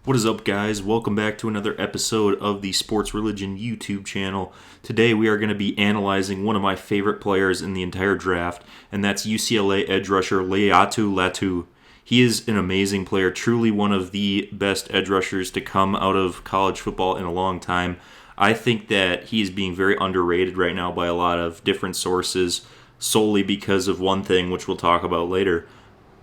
What is up, guys? Welcome back to another episode of the Sports Religion YouTube channel. Today we are going to be analyzing one of my favorite players in the entire draft, and that's UCLA edge rusher Laiatu Latu. He is an amazing player, truly one of the best edge rushers to come out of college football in a long time. I think that he is being very underrated right now by a lot of different sources, solely because of one thing, which we'll talk about later.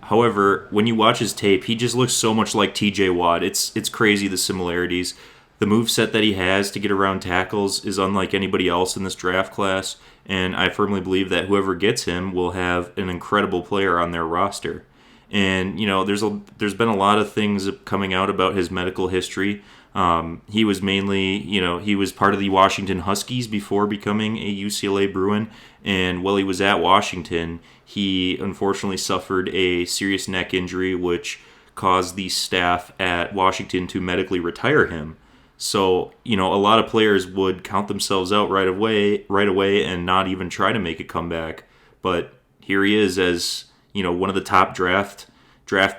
However, when you watch his tape, he just looks so much like TJ Watt. It's crazy, the similarities. The moveset that he has to get around tackles is unlike anybody else in this draft class, and I firmly believe that whoever gets him will have an incredible player on their roster. And there's been a lot of things coming out about his medical history. He was mainly, he was part of the Washington Huskies before becoming a UCLA Bruin, and while he was at Washington, he unfortunately suffered a serious neck injury, which caused the staff at Washington to medically retire him. So, a lot of players would count themselves out right away and not even try to make a comeback. But here he is as, one of the top draft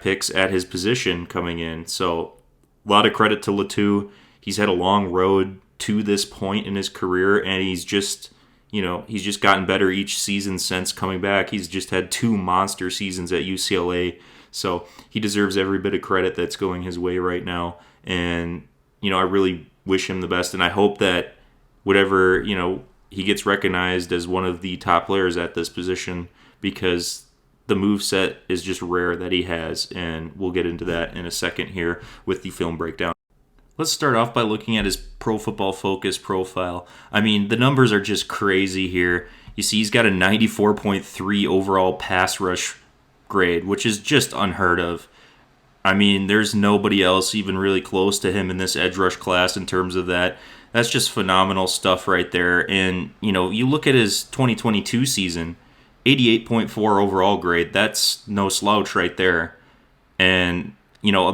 picks at his position coming in. So, a lot of credit to Latu. He's had a long road to this point in his career, and he's just gotten better each season since coming back. He's just had two monster seasons at UCLA, so he deserves every bit of credit that's going his way right now. And, I really wish him the best, and I hope that whatever, he gets recognized as one of the top players at this position, because the moveset is just rare that he has, and we'll get into that in a second here with the film breakdown. Let's start off by looking at his Pro Football Focus profile. I mean, the numbers are just crazy here. You see, he's got a 94.3 overall pass rush grade, which is just unheard of. I mean, there's nobody else even really close to him in this edge rush class in terms of that. That's just phenomenal stuff right there. And, you look at his 2022 season, 88.4 overall grade. That's no slouch right there. And,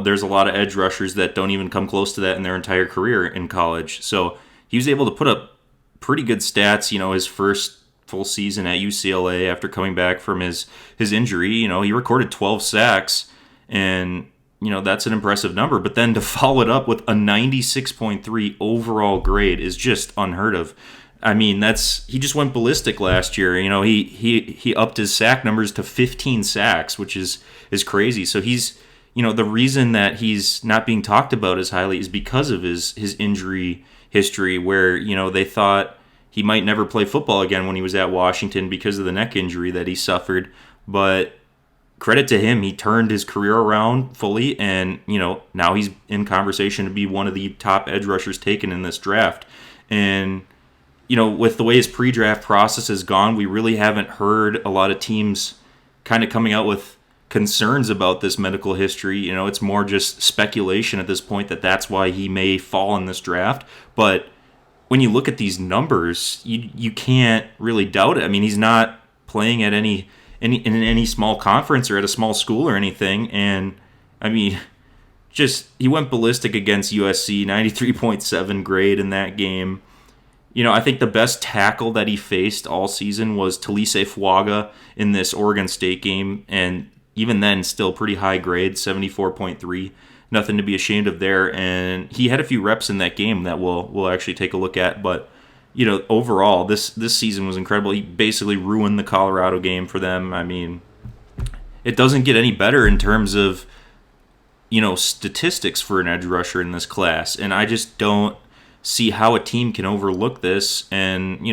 there's a lot of edge rushers that don't even come close to that in their entire career in college. So he was able to put up pretty good stats, his first full season at UCLA after coming back from his injury. He recorded 12 sacks, and, that's an impressive number. But then to follow it up with a 96.3 overall grade is just unheard of. I mean, he just went ballistic last year. He upped his sack numbers to 15 sacks, which is crazy. So he's, the reason that he's not being talked about as highly is because of his injury history, where, they thought he might never play football again when he was at Washington because of the neck injury that he suffered. But credit to him, he turned his career around fully, and, now he's in conversation to be one of the top edge rushers taken in this draft. And with the way his pre-draft process has gone, we really haven't heard a lot of teams kind of coming out with concerns about this medical history. It's more just speculation at this point that that's why he may fall in this draft. But when you look at these numbers, you can't really doubt it. I mean, he's not playing at in any small conference or at a small school or anything. And, I mean, he went ballistic against USC, 93.7 grade in that game. I think the best tackle that he faced all season was Talise Fuaga in this Oregon State game, and even then, still pretty high grade, 74.3. Nothing to be ashamed of there. And he had a few reps in that game that we'll actually take a look at. But, overall, this season was incredible. He basically ruined the Colorado game for them. I mean, it doesn't get any better in terms of, statistics for an edge rusher in this class. And I just don't see how a team can overlook this and,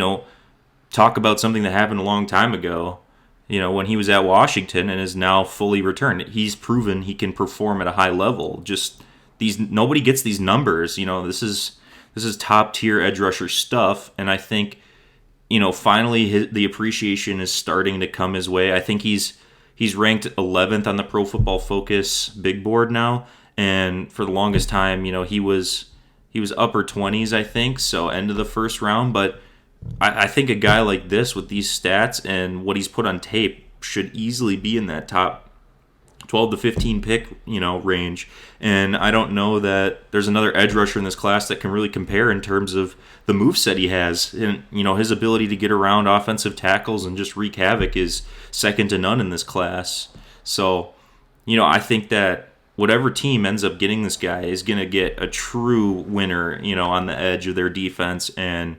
talk about something that happened a long time ago, when he was at Washington and is now fully returned. He's proven he can perform at a high level. Just nobody gets these numbers. This is top tier edge rusher stuff, and I think, finally the appreciation is starting to come his way. I think he's ranked 11th on the Pro Football Focus big board now, and for the longest time, he was upper 20s, I think, so end of the first round. But I think a guy like this with these stats and what he's put on tape should easily be in that top 12 to 15 pick, range. And I don't know that there's another edge rusher in this class that can really compare in terms of the moveset he has. And, his ability to get around offensive tackles and just wreak havoc is second to none in this class. So, I think that whatever team ends up getting this guy is going to get a true winner, on the edge of their defense. And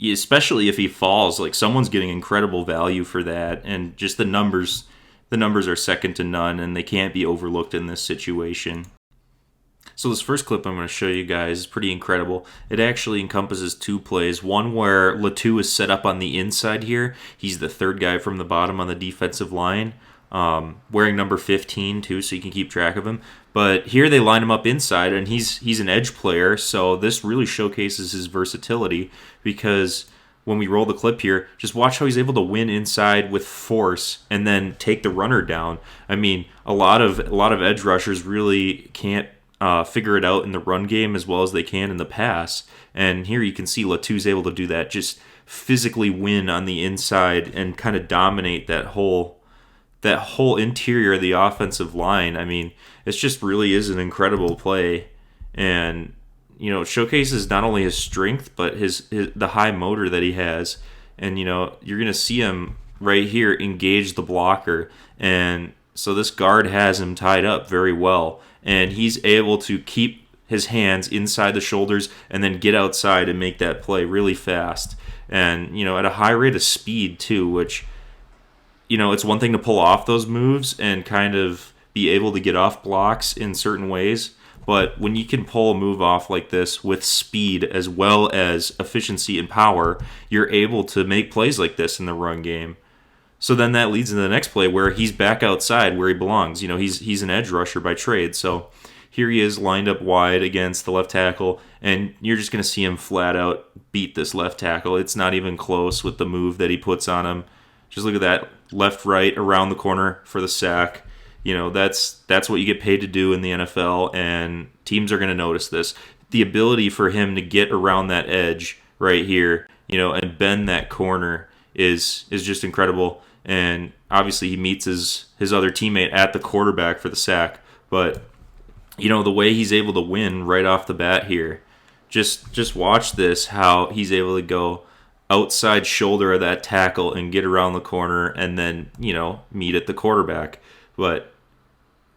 especially if he falls, like, someone's getting incredible value for that. And just the numbers are second to none, and they can't be overlooked in this situation. So this first clip I'm going to show you guys is pretty incredible. It actually encompasses two plays. One where Latu is set up on the inside here. He's the third guy from the bottom on the defensive line, wearing number 15 too, so you can keep track of him. But here they line him up inside, and he's an edge player, so this really showcases his versatility, because when we roll the clip here, just watch how he's able to win inside with force and then take the runner down. I mean, a lot of edge rushers really can't figure it out in the run game as well as they can in the pass. And here you can see Latu's able to do that, just physically win on the inside and kind of dominate that whole interior of the offensive line. I mean, it just really is an incredible play, and it showcases not only his strength but the high motor that he has. And you're going to see him right here engage the blocker, and so this guard has him tied up very well, and he's able to keep his hands inside the shoulders and then get outside and make that play really fast. And, at a high rate of speed too, which, it's one thing to pull off those moves and kind of be able to get off blocks in certain ways. But when you can pull a move off like this with speed as well as efficiency and power, you're able to make plays like this in the run game. So then that leads into the next play where he's back outside where he belongs. He's an edge rusher by trade. So here he is lined up wide against the left tackle, and you're just going to see him flat out beat this left tackle. It's not even close with the move that he puts on him. Just look at that, left, right, around the corner for the sack. That's what you get paid to do in the NFL, and teams are going to notice this. The ability for him to get around that edge right here, and bend that corner is just incredible. And obviously he meets his other teammate at the quarterback for the sack. But, the way he's able to win right off the bat here, just watch this, how he's able to go outside shoulder of that tackle and get around the corner and then, meet at the quarterback. But,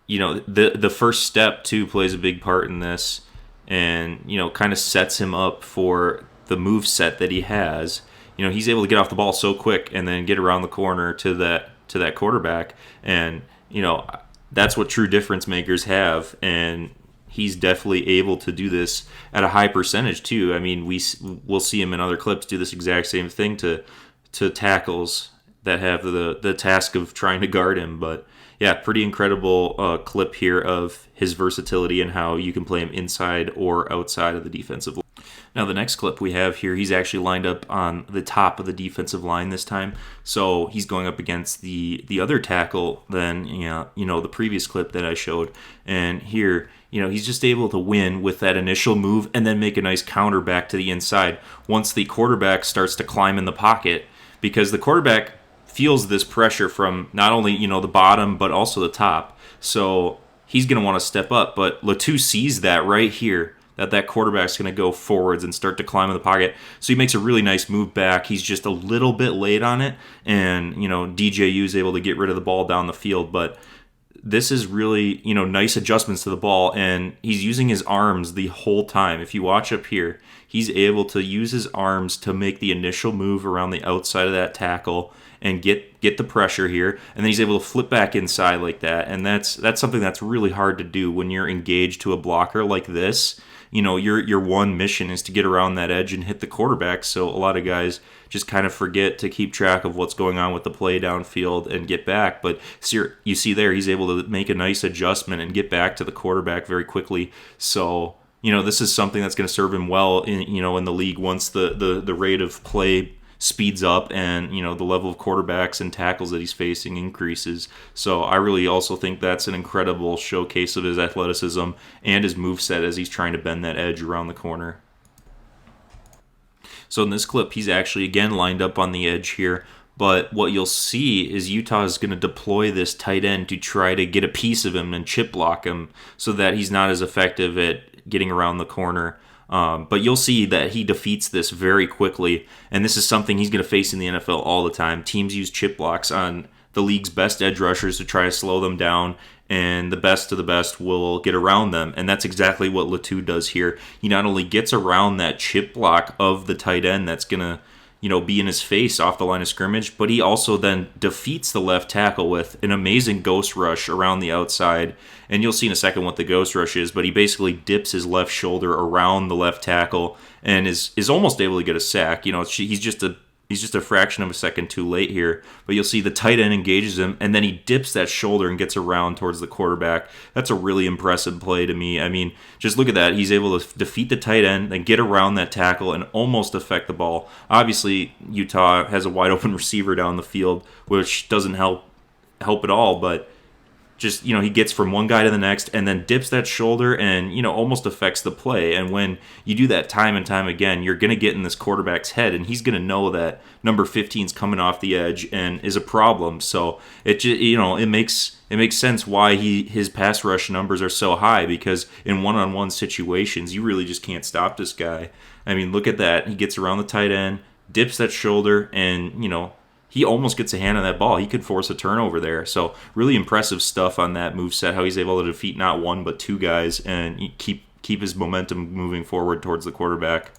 the first step, too, plays a big part in this, and, kind of sets him up for the move set that he has. He's able to get off the ball so quick and then get around the corner to that quarterback. And, that's what true difference makers have. And he's definitely able to do this at a high percentage, too. I mean, we'll see him in other clips do this exact same thing to tackles that have the task of trying to guard him. But, yeah, pretty incredible clip here of his versatility and how you can play him inside or outside of the defensive line. Now, the next clip we have here, he's actually lined up on the top of the defensive line this time. So he's going up against the other tackle than, the previous clip that I showed. And here, he's just able to win with that initial move and then make a nice counter back to the inside once the quarterback starts to climb in the pocket, because the quarterback feels this pressure from not only, the bottom, but also the top. So he's going to want to step up. But Latu sees that right here, that quarterback's going to go forwards and start to climb in the pocket. So he makes a really nice move back. He's just a little bit late on it, and, DJU is able to get rid of the ball down the field. But this is really, nice adjustments to the ball, and he's using his arms the whole time. If you watch up here, he's able to use his arms to make the initial move around the outside of that tackle and get the pressure here, and then he's able to flip back inside like that. And that's something that's really hard to do when you're engaged to a blocker like this. Your one mission is to get around that edge and hit the quarterback. So a lot of guys just kind of forget to keep track of what's going on with the play downfield and get back. But you see there, he's able to make a nice adjustment and get back to the quarterback very quickly. So, this is something that's going to serve him well in the league once the rate of play speeds up and, the level of quarterbacks and tackles that he's facing increases. So I really also think that's an incredible showcase of his athleticism and his moveset as he's trying to bend that edge around the corner. So in this clip, he's actually again lined up on the edge here, but what you'll see is Utah is going to deploy this tight end to try to get a piece of him and chip block him so that he's not as effective at getting around the corner. But you'll see that he defeats this very quickly, and this is something he's going to face in the NFL all the time. Teams use chip blocks on the league's best edge rushers to try to slow them down, and the best of the best will get around them. And that's exactly what Latu does here. He not only gets around that chip block of the tight end that's going to be in his face off the line of scrimmage, but he also then defeats the left tackle with an amazing ghost rush around the outside. And you'll see in a second what the ghost rush is, but he basically dips his left shoulder around the left tackle and is almost able to get a sack. He's just a fraction of a second too late here, but you'll see the tight end engages him, and then he dips that shoulder and gets around towards the quarterback. That's a really impressive play to me. I mean, just look at that. He's able to defeat the tight end, then get around that tackle and almost affect the ball. Obviously, Utah has a wide open receiver down the field, which doesn't help at all, but just, he gets from one guy to the next and then dips that shoulder and, almost affects the play. And when you do that time and time again, you're going to get in this quarterback's head, and he's going to know that number 15 is coming off the edge and is a problem. So it makes sense why his pass rush numbers are so high, because in one-on-one situations, you really just can't stop this guy. I mean, look at that. He gets around the tight end, dips that shoulder, and, he almost gets a hand on that ball. He could force a turnover there. So really impressive stuff on that moveset, how he's able to defeat not one but two guys and keep his momentum moving forward towards the quarterback.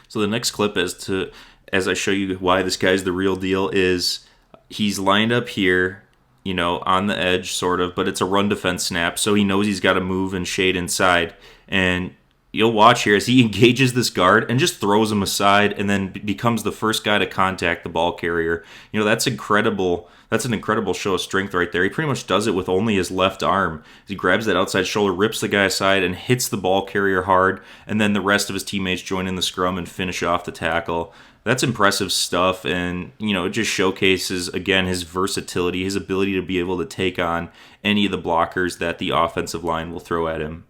So the next clip, as I show you why this guy's the real deal, is he's lined up here, on the edge sort of, but it's a run defense snap, so he knows he's got to move and shade inside. And you'll watch here as he engages this guard and just throws him aside and then becomes the first guy to contact the ball carrier. That's incredible. That's an incredible show of strength right there. He pretty much does it with only his left arm. He grabs that outside shoulder, rips the guy aside, and hits the ball carrier hard, and then the rest of his teammates join in the scrum and finish off the tackle. That's impressive stuff, and it just showcases, again, his versatility, his ability to be able to take on any of the blockers that the offensive line will throw at him.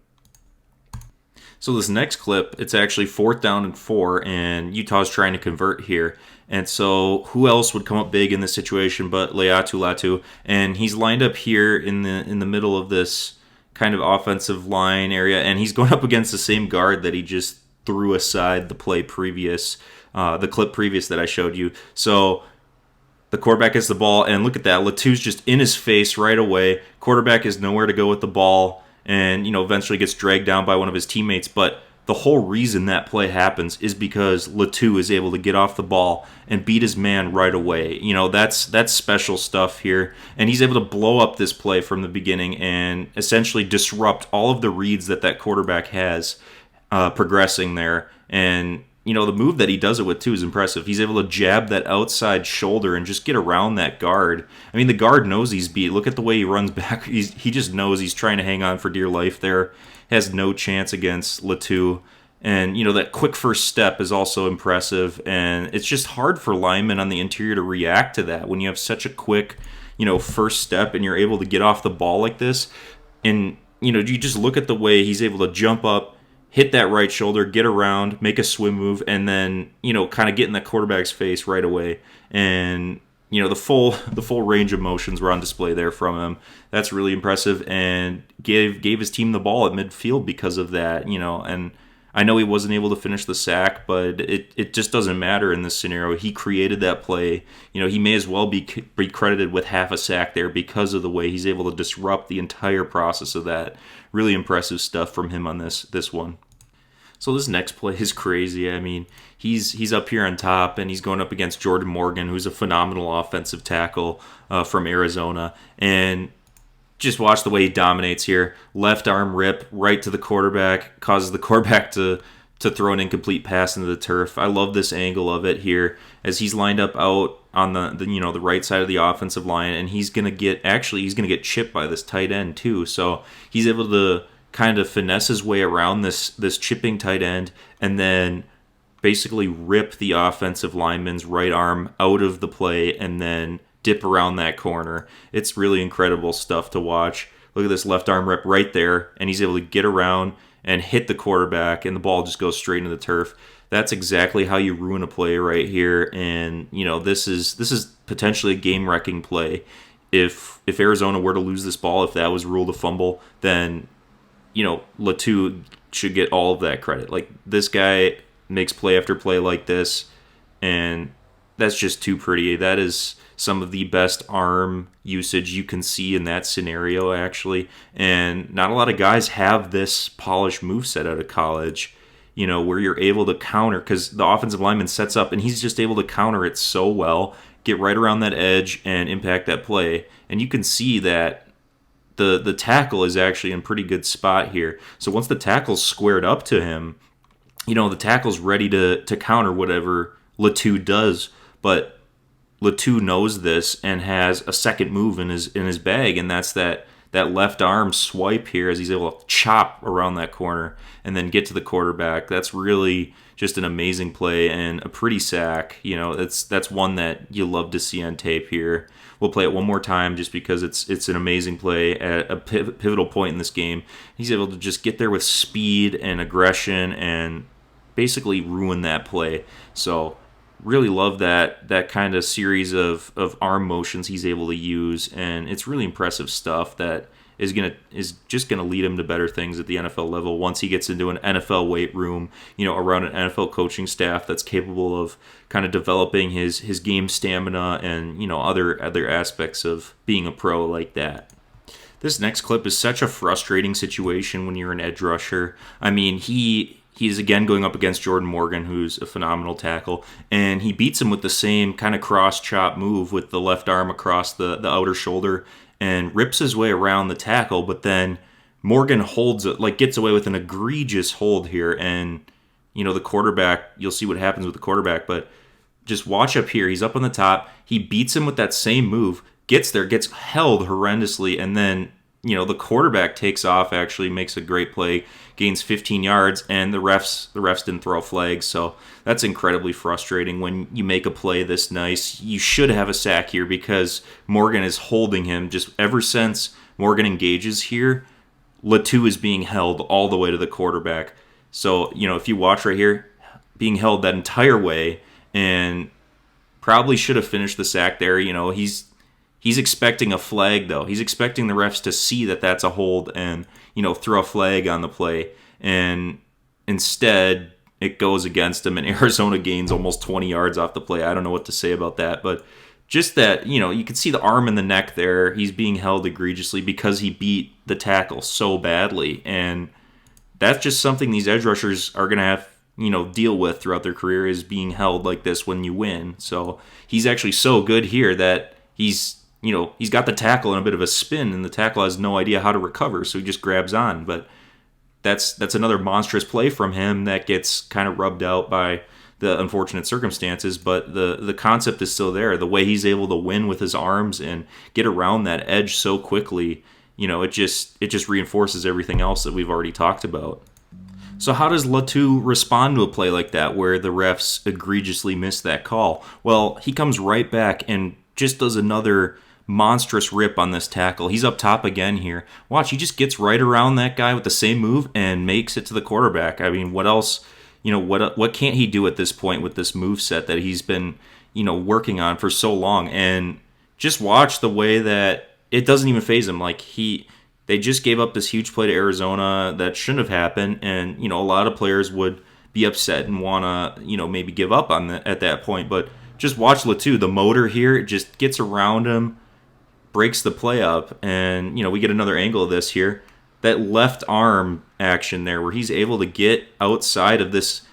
So this next clip, it's actually 4th down and 4, and Utah's trying to convert here. And so who else would come up big in this situation but Laiatu Latu? And he's lined up here in the middle of this kind of offensive line area, and he's going up against the same guard that he just threw aside the clip previous that I showed you. So the quarterback gets the ball, and look at that. Latu's just in his face right away. Quarterback is nowhere to go with the ball, and eventually gets dragged down by one of his teammates. But the whole reason that play happens is because Latu is able to get off the ball and beat his man right away. That's special stuff here, and he's able to blow up this play from the beginning and essentially disrupt all of the reads that quarterback has progressing there. And the move that he does it with, too, is impressive. He's able to jab that outside shoulder and just get around that guard. I mean, the guard knows he's beat. Look at the way he runs back. He just knows he's trying to hang on for dear life there. Has no chance against Latu. And, that quick first step is also impressive. And it's just hard for linemen on the interior to react to that when you have such a quick, first step and you're able to get off the ball like this. And, you just look at the way he's able to jump up, hit that right shoulder, get around, make a swim move, and then, kind of get in that quarterback's face right away. And, the full range of motions were on display there from him. That's really impressive, and gave his team the ball at midfield because of that, and I know he wasn't able to finish the sack, but it just doesn't matter in this scenario. He created that play. He may as well be credited with half a sack there because of the way he's able to disrupt the entire process of that. Really impressive stuff from him on this one. So this next play is crazy. I mean, he's up here on top, and he's going up against Jordan Morgan, who's a phenomenal offensive tackle from Arizona. And just watch the way he dominates here. Left arm rip right to the quarterback, causes the quarterback to throw an incomplete pass into the turf. I love this angle of it here as he's lined up out on the right side of the offensive line, and he's gonna get chipped by this tight end too. So he's able to kind of finesse his way around this chipping tight end and then basically rip the offensive lineman's right arm out of the play and then dip around that corner. It's really incredible stuff to watch. Look at this left arm rip right there, and he's able to get around and hit the quarterback, and the ball just goes straight into the turf. That's exactly how you ruin a play right here, and this is potentially a game-wrecking play. If Arizona were to lose this ball, if that was ruled a fumble, then Latu should get all of that credit. Like, this guy makes play after play like this, and that's just too pretty. That is some of the best arm usage you can see in that scenario, actually. And not a lot of guys have this polished moveset out of college, where you're able to counter, because the offensive lineman sets up and he's just able to counter it so well, get right around that edge and impact that play. And you can see that the tackle is actually in pretty good spot here. So once the tackle's squared up to him, the tackle's ready to counter whatever Latu does. But Latu knows this and has a second move in his bag, and that's that left arm swipe here as he's able to chop around that corner and then get to the quarterback. That's really just an amazing play and a pretty sack. That's one that you love to see on tape here. We'll play it one more time just because it's an amazing play at a pivotal point in this game. He's able to just get there with speed and aggression and basically ruin that play. So really love that kind of series of arm motions he's able to use, and it's really impressive stuff that is just gonna lead him to better things at the NFL level once he gets into an NFL weight room, around an NFL coaching staff that's capable of kind of developing his game stamina and other aspects of being a pro like that. This next clip is such a frustrating situation when you're an edge rusher. I mean, He's again going up against Jordan Morgan, who's a phenomenal tackle, and he beats him with the same kind of cross-chop move with the left arm across the outer shoulder and rips his way around the tackle, but then Morgan holds it, gets away with an egregious hold here, and, the quarterback, you'll see what happens with the quarterback, but just watch up here. He's up on the top. He beats him with that same move, gets there, gets held horrendously, and then the quarterback takes off, actually makes a great play, gains 15 yards, and the refs didn't throw flags. So that's incredibly frustrating when you make a play this nice. You should have a sack here because Morgan is holding him. Just ever since Morgan engages here, Latu is being held all the way to the quarterback. So, if you watch right here, being held that entire way, and probably should have finished the sack there. He's expecting a flag, though. He's expecting the refs to see that that's a hold and, throw a flag on the play. And instead, it goes against him, and Arizona gains almost 20 yards off the play. I don't know what to say about that, but just that, you can see the arm and the neck there. He's being held egregiously because he beat the tackle so badly. And that's just something these edge rushers are going to have, deal with throughout their career, is being held like this when you win. So he's actually so good here that he's got the tackle in a bit of a spin, and the tackle has no idea how to recover, so he just grabs on. But that's another monstrous play from him that gets kind of rubbed out by the unfortunate circumstances, but the concept is still there. The way he's able to win with his arms and get around that edge so quickly, it just reinforces everything else that we've already talked about. So how does Latu respond to a play like that where the refs egregiously miss that call? Well, he comes right back and just does another monstrous rip on this tackle. He's up top again here. Watch, he just gets right around that guy with the same move and makes it to the quarterback. I mean, what else, what can't he do at this point with this move set that he's been, working on for so long? And just watch the way that it doesn't even faze him. They just gave up this huge play to Arizona that shouldn't have happened, and, a lot of players would be upset and want to, maybe give up on that at that point, but just watch Latu. The motor here, it just gets around him, breaks the play up, and we get another angle of this here. That left arm action there where he's able to get outside of this,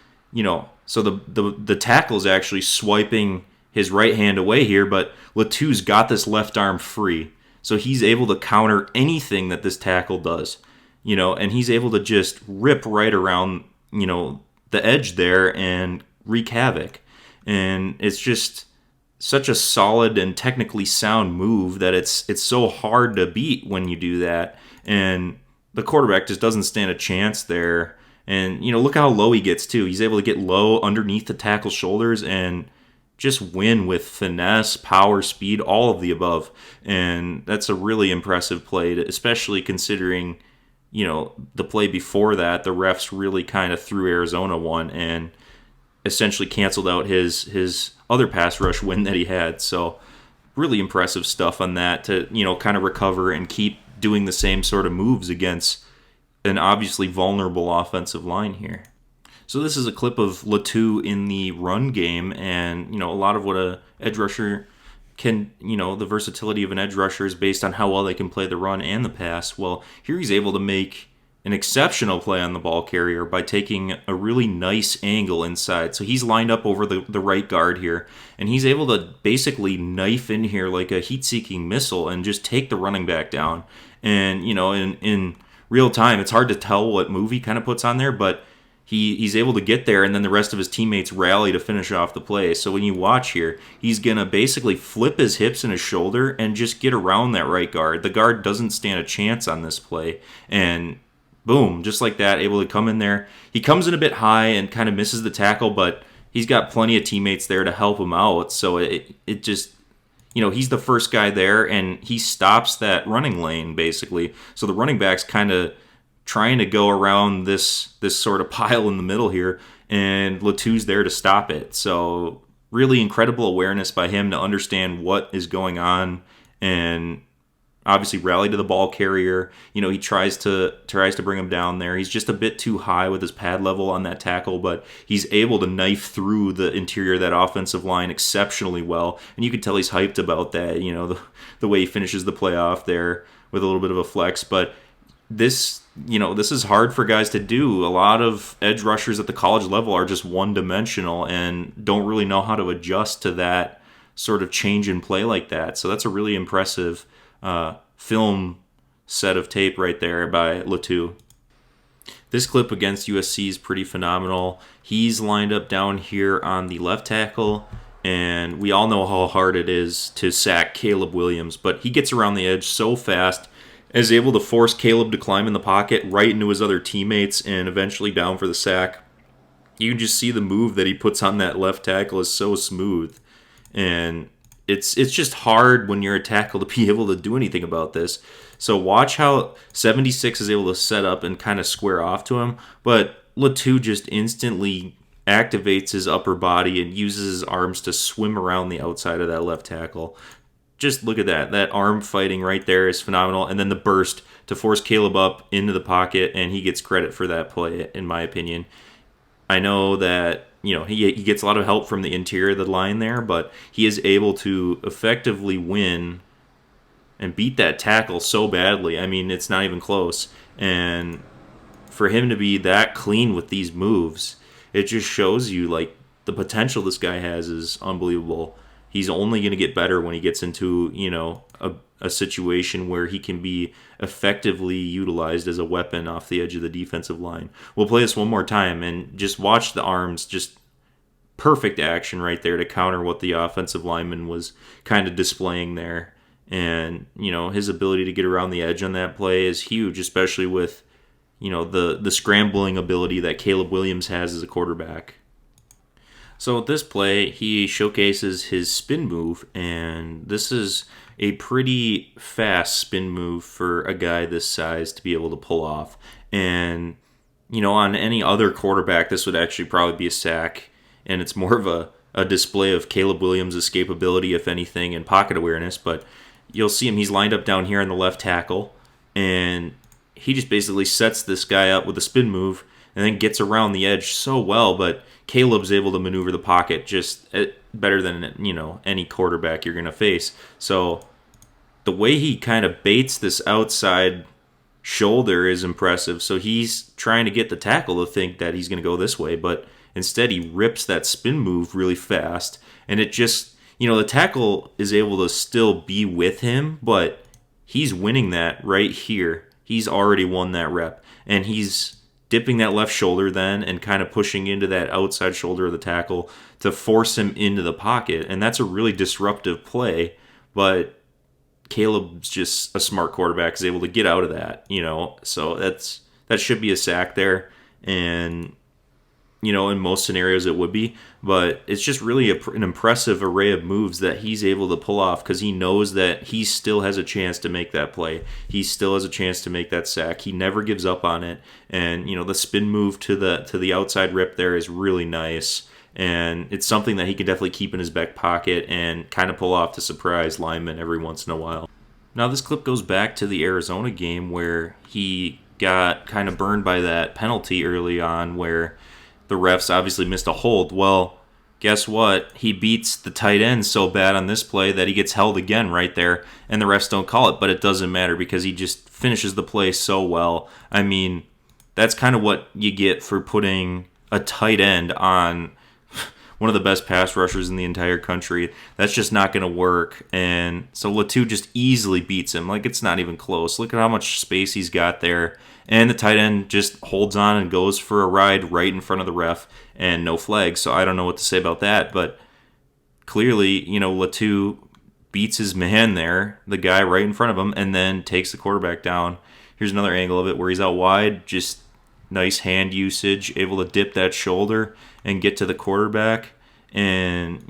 so the tackle's actually swiping his right hand away here, but Latu's got this left arm free. So he's able to counter anything that this tackle does, and he's able to just rip right around, the edge there and wreak havoc. And it's just such a solid and technically sound move that it's so hard to beat when you do that. And the quarterback just doesn't stand a chance there. And, look how low he gets, too. He's able to get low underneath the tackle's shoulders and just win with finesse, power, speed, all of the above. And that's a really impressive play, especially considering, the play before that, the refs really kind of threw Arizona one and essentially canceled out his other pass rush win that he had. So really impressive stuff on that to, kind of recover and keep doing the same sort of moves against an obviously vulnerable offensive line here. So this is a clip of Latu in the run game, and a lot of what a edge rusher can, the versatility of an edge rusher is based on how well they can play the run and the pass. Well, here he's able to make an exceptional play on the ball carrier by taking a really nice angle inside. So he's lined up over the right guard here, and he's able to basically knife in here like a heat-seeking missile and just take the running back down. And, in real time, it's hard to tell what move he kind of puts on there, but he's able to get there, and then the rest of his teammates rally to finish off the play. So when you watch here, he's going to basically flip his hips and his shoulder and just get around that right guard. The guard doesn't stand a chance on this play, and boom, just like that, able to come in there. He comes in a bit high and kind of misses the tackle, but he's got plenty of teammates there to help him out. So it just, he's the first guy there, and he stops that running lane, basically. So the running back's kind of trying to go around this sort of pile in the middle here, and Latu's there to stop it. So really incredible awareness by him to understand what is going on, and obviously rally to the ball carrier. He tries to bring him down there. He's just a bit too high with his pad level on that tackle, but he's able to knife through the interior of that offensive line exceptionally well. And you can tell he's hyped about that, the way he finishes the play off there with a little bit of a flex. But this is hard for guys to do. A lot of edge rushers at the college level are just one-dimensional and don't really know how to adjust to that sort of change in play like that. So that's a really impressive film set of tape right there by Latu. This clip against USC is pretty phenomenal. He's lined up down here on the left tackle, and we all know how hard it is to sack Caleb Williams, but he gets around the edge so fast, is able to force Caleb to climb in the pocket right into his other teammates and eventually down for the sack. You can just see the move that he puts on that left tackle is so smooth, and it's just hard when you're a tackle to be able to do anything about this. So watch how 76 is able to set up and kind of square off to him, but Latu just instantly activates his upper body and uses his arms to swim around the outside of that left tackle. Just look at that. That arm fighting right there is phenomenal. And then the burst to force Caleb up into the pocket, and he gets credit for that play, in my opinion. I know that he gets a lot of help from the interior of the line there, but he is able to effectively win and beat that tackle so badly. I mean, it's not even close. And for him to be that clean with these moves, it just shows you like the potential this guy has is unbelievable. He's only going to get better when he gets into, a situation where he can be effectively utilized as a weapon off the edge of the defensive line. We'll play this one more time and just watch the arms, just perfect action right there to counter what the offensive lineman was kind of displaying there. And, his ability to get around the edge on that play is huge, especially with, the scrambling ability that Caleb Williams has as a quarterback. So with this play, he showcases his spin move, and this is a pretty fast spin move for a guy this size to be able to pull off. And, on any other quarterback, this would actually probably be a sack, and it's more of a display of Caleb Williams' escapability, if anything, and pocket awareness. But you'll see him, he's lined up down here on the left tackle, and he just basically sets this guy up with a spin move and then gets around the edge so well, but Caleb's able to maneuver the pocket just better than, any quarterback you're going to face. So the way he kind of baits this outside shoulder is impressive. So he's trying to get the tackle to think that he's going to go this way, but instead he rips that spin move really fast, and it just, the tackle is able to still be with him, but he's winning that right here. He's already won that rep, and he's dipping that left shoulder then and kind of pushing into that outside shoulder of the tackle to force him into the pocket. And that's a really disruptive play, but Caleb's just a smart quarterback, is able to get out of that, So that should be a sack there. And, in most scenarios it would be. But it's just really an impressive array of moves that he's able to pull off, because he knows that he still has a chance to make that play. He still has a chance to make that sack. He never gives up on it. And, the spin move to the outside rip there is really nice. And it's something that he can definitely keep in his back pocket and kind of pull off to surprise linemen every once in a while. Now this clip goes back to the Arizona game where he got kind of burned by that penalty early on, where the refs obviously missed a hold. Well, guess what? He beats the tight end so bad on this play that he gets held again right there, and the refs don't call it, but it doesn't matter because he just finishes the play so well. I mean, that's kind of what you get for putting a tight end on one of the best pass rushers in the entire country. That's just not going to work. And so Latu just easily beats him. Like, it's not even close. Look at how much space he's got there. And the tight end just holds on and goes for a ride right in front of the ref and no flag. So I don't know what to say about that. But clearly, Latu beats his man there, the guy right in front of him, and then takes the quarterback down. Here's another angle of it where he's out wide, just nice hand usage, able to dip that shoulder and get to the quarterback. And,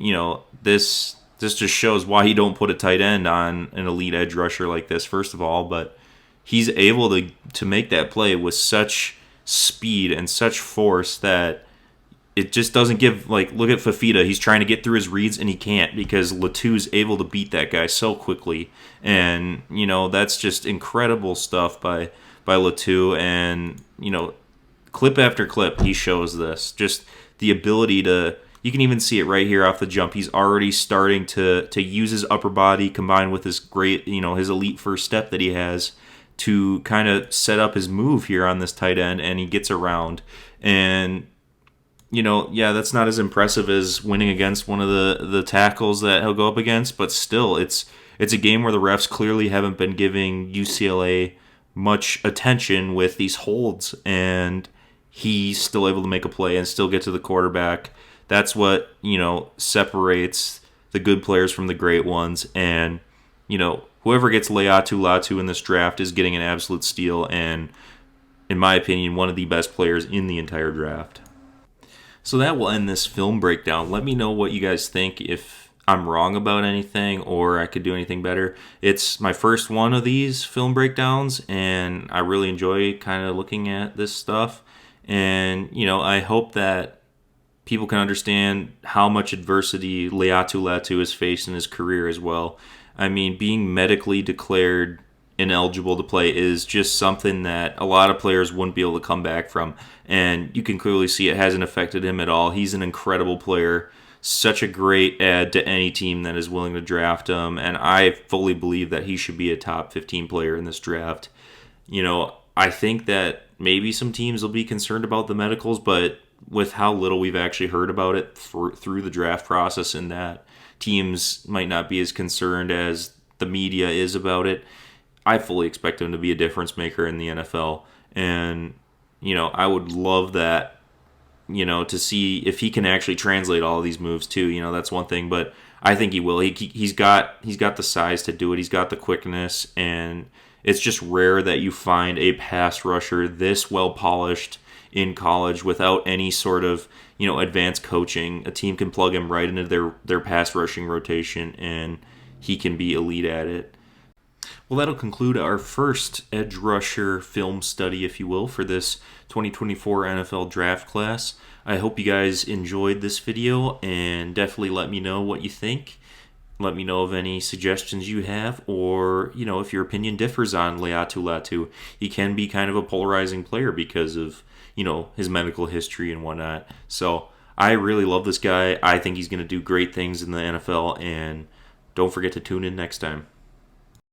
this just shows why you don't put a tight end on an elite edge rusher like this, first of all. But he's able to make that play with such speed and such force that it just doesn't give, look at Fafita. He's trying to get through his reads and he can't because Latu's able to beat that guy so quickly. And, that's just incredible stuff by Latu. And, clip after clip, he shows this. Just the ability to, you can even see it right here off the jump. He's already starting to use his upper body combined with his great, his elite first step that he has to kind of set up his move here on this tight end, and he gets around. And, that's not as impressive as winning against one of the tackles that he'll go up against, but still, it's a game where the refs clearly haven't been giving UCLA much attention with these holds, and he's still able to make a play and still get to the quarterback. That's what, separates the good players from the great ones. And, whoever gets Laiatu Latu in this draft is getting an absolute steal and, in my opinion, one of the best players in the entire draft. So that will end this film breakdown. Let me know what you guys think, if I'm wrong about anything or I could do anything better. It's my first one of these film breakdowns, and I really enjoy kind of looking at this stuff. And, I hope that people can understand how much adversity Laiatu Latu has faced in his career as well. I mean, being medically declared ineligible to play is just something that a lot of players wouldn't be able to come back from. And you can clearly see it hasn't affected him at all. He's an incredible player, such a great add to any team that is willing to draft him. And I fully believe that he should be a top 15 player in this draft. I think that maybe some teams will be concerned about the medicals, but with how little we've actually heard about it through the draft process, and that teams might not be as concerned as the media is about it, I fully expect him to be a difference maker in the NFL. And, I would love that, to see if he can actually translate all of these moves too. That's one thing, but I think he will. He's got the size to do it. He's got the quickness, and it's just rare that you find a pass rusher this well polished in college without any sort of advanced coaching. A team can plug him right into their pass rushing rotation, and he can be elite at it. Well, that'll conclude our first edge rusher film study, if you will, for this 2024 NFL draft class. I hope you guys enjoyed this video, and definitely let me know what you think. Let me know of any suggestions you have, or, if your opinion differs on Laiatu Latu. He can be kind of a polarizing player because of, his medical history and whatnot. So I really love this guy. I think he's going to do great things in the NFL, and don't forget to tune in next time.